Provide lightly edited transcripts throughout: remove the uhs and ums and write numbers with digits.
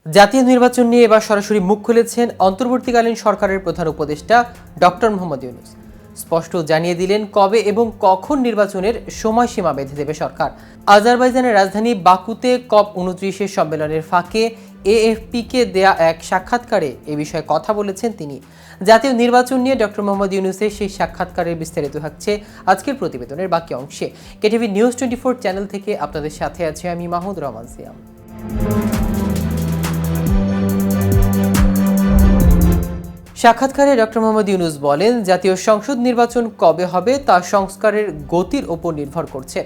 জাতীয় নির্বাচন নিয়ে এবার সরাসরি মুখ খুলেছেন অন্তর্বর্তীকালীন সরকারের প্রধান উপদেষ্টা ডক্টর মোহাম্মদ ইউনূস। স্পষ্ট জানিয়ে দিলেন কবে এবং কখন নির্বাচনের সময়সীমা বেঁধে দেবে সরকার। আজারবাইজানের রাজধানী বাকুতে COP29 সম্মেলনের ফাঁকে AFP-কে দেয়া এক সাক্ষাৎকারে এ বিষয়ে কথা বলেছেন তিনি। জাতীয় নির্বাচন নিয়ে ডক্টর মোহাম্মদ ইউনূসের সেই সাক্ষাৎকারের বিস্তারিত থাকছে আজকের প্রতিবেদনের বাকি অংশে। কেটিভি নিউজ 24 চ্যানেল থেকে আপনাদের সাথে আছি আমি মাহমুদ রহমান সিয়াম। সাক্ষাৎকারে ডক্টর মোহাম্মদ ইউনূস বলেন, জাতীয় সংসদ নির্বাচন কবে হবে তা সংস্কারের গতির ওপর নির্ভর করছে।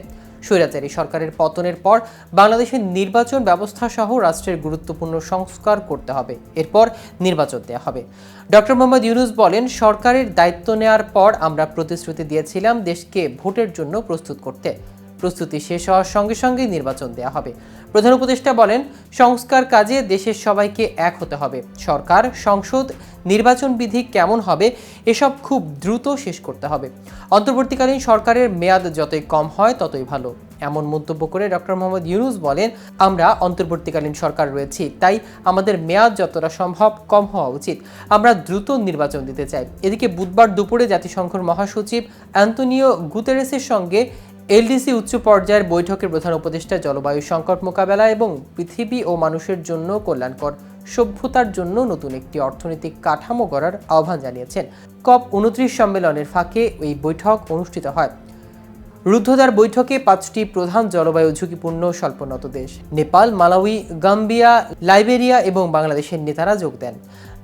স্বৈরাচারী সরকারের পতনের পর বাংলাদেশের নির্বাচন ব্যবস্থা সহ রাষ্ট্রের গুরুত্বপূর্ণ সংস্কার করতে হবে, এরপর নির্বাচন দেওয়া হবে। ডক্টর মোহাম্মদ ইউনূস বলেন, সরকারের দায়িত্ব নেওয়ার পর আমরা প্রতিশ্রুতি দিয়েছিলাম দেশকে ভোটের জন্য প্রস্তুত করতে। প্রস্তুতি শেষ হওয়ার সঙ্গে সঙ্গে নির্বাচন দেওয়া হবে। প্রধান উপদেষ্টা বলেন, সংস্কার কাজে দেশের সবাইকে এক হতে হবে। সরকার, সংসদ, নির্বাচন বিধি কেমন হবে এসব খুব দ্রুত শেষ করতে হবে। অন্তর্বর্তীকালীন সরকারের মেয়াদ যতই কম হয় ততই ভালো, এমন মন্তব্য করে ডক্টর মোহাম্মদ ইউনূস বলেন, আমরা অন্তর্বর্তীকালীন সরকার রয়েছি, তাই আমাদের মেয়াদ যতটা সম্ভব কম হওয়া উচিত। আমরা দ্রুত নির্বাচন দিতে চাই। এদিকে বুধবার দুপুরে জাতিসংঘের মহাসচিব অ্যান্তোনিও গুতেরেসের সঙ্গে এলডিসি উচ্চ পর্যায়ের বৈঠকের প্রধান উপদেষ্টা জলবায়ু সংকট মোকাবেলা এবং পৃথিবী ও মানুষের জন্য কল্যাণকর সভ্যতার জন্য নতুন একটি অর্থনৈতিক কাঠামো গড়ার আহ্বান জানিয়েছেন। COP29 সম্মেলনের ফাঁকে এই বৈঠক অনুষ্ঠিত হয়। রুদ্ধদ্বার বৈঠকে 5টি প্রধান জলবায়ু ঝুঁকিপূর্ণ স্বল্পোন্নত দেশ নেপাল, মালাউই, গাম্বিয়া, লাইবেরিয়া এবং বাংলাদেশের নেতারা যোগ দেন।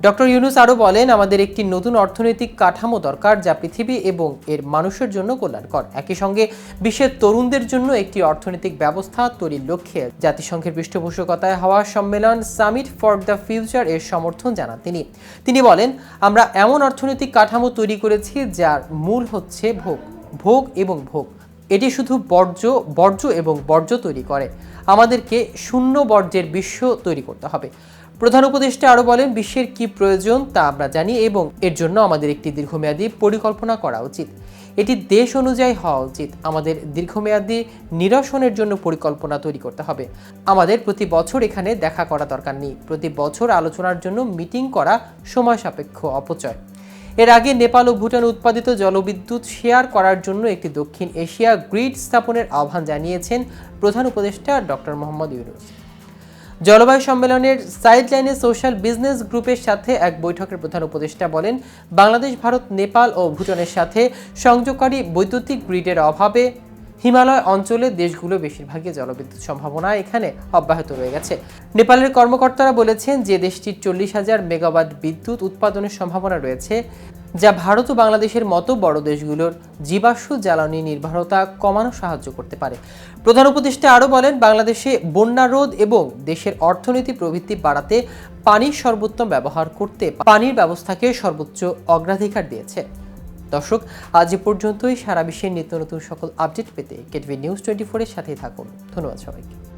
ডক্টর ইউনূস আরও বলেন, আমাদের একটি নতুন অর্থনৈতিক কাঠামো দরকার যা পৃথিবী এবং এর মানুষের জন্য কল্যাণকর। একই সঙ্গে বিশ্বের তরুণদের জন্য একটি অর্থনৈতিক ব্যবস্থা তৈরির লক্ষ্যে জাতিসংঘের পৃষ্ঠপোষকতায় হওয়া সম্মেলন সামিট ফর দ্য ফিউচার এর সমর্থন জানান তিনি বলেন, আমরা এমন অর্থনৈতিক কাঠামো তৈরি করেছি যার মূল হচ্ছে ভোগ এবং ভোগ। এটি শুধু বর্জ্য এবং বর্জ্য তৈরি করে। আমাদেরকে শূন্য বর্জ্যের বিশ্ব তৈরি করতে হবে। প্রধান উপদেষ্টা আরও বলেন, বিশ্বের কি প্রয়োজন তা আমরা জানি এবং এর জন্য আমাদের একটি দীর্ঘমেয়াদী পরিকল্পনা করা উচিত। এটি দেশ অনুযায়ী হওয়া উচিত। আমাদের দীর্ঘমেয়াদী নিরসনের জন্য পরিকল্পনা তৈরি করতে হবে। আমাদের প্রতি বছর এখানে দেখা করা দরকার নেই। প্রতি বছর আলোচনার জন্য মিটিং করা সময় সাপেক্ষ অপচয়। এর আগে নেপাল ও ভুটান উৎপাদিত জলবিদ্যুৎ শেয়ার করার জন্য একটি দক্ষিণ এশিয়া গ্রিড স্থাপনের আহ্বান জানিয়েছেন প্রধান উপদেষ্টা ডক্টর মোহাম্মদ ইউনূস। জলবায়ু সম্মেলনের সাইডলাইনে সোশ্যাল বিজনেস গ্রুপের সাথে এক বৈঠকের প্রধান উপদেষ্টা বলেন, বাংলাদেশ, ভারত, নেপাল ও ভুটানের সাথে সংযোগকারী বৈদ্যুতিক গ্রিডের অভাবে হিমালয় অঞ্চলের দেশগুলো বেশিরভাগই জলবিদ্যুৎ সম্ভাবনা এখানে অব্যাহত রয়ে গেছে। নেপালের কর্মকর্তারা বলেছেন যে দেশটির 40,000 মেগাওয়াট বিদ্যুৎ উৎপাদনের সম্ভাবনা রয়েছে, যা ভারত ও বাংলাদেশের মতো বড় দেশগুলোর জীবাশ্ম জ্বালানি নির্ভরতা কমানো সাহায্য করতে পারে। প্রধান উপদেষ্টা আরও বলেন, বাংলাদেশে বন্যা রোধ এবং দেশের অর্থনীতি প্রবৃদ্ধি বাড়াতে পানির সর্বোত্তম ব্যবহার করতে পানির ব্যবস্থাকে সর্বোচ্চ অগ্রাধিকার দিয়েছে। দর্শক, আজ এ পর্যন্তই। সারা বিশ্বের নিত্য নতুন সকল আপডেট পেতে কেটিভি নিউজ 24 এর সাথেই থাকুন। ধন্যবাদ সবাইকে।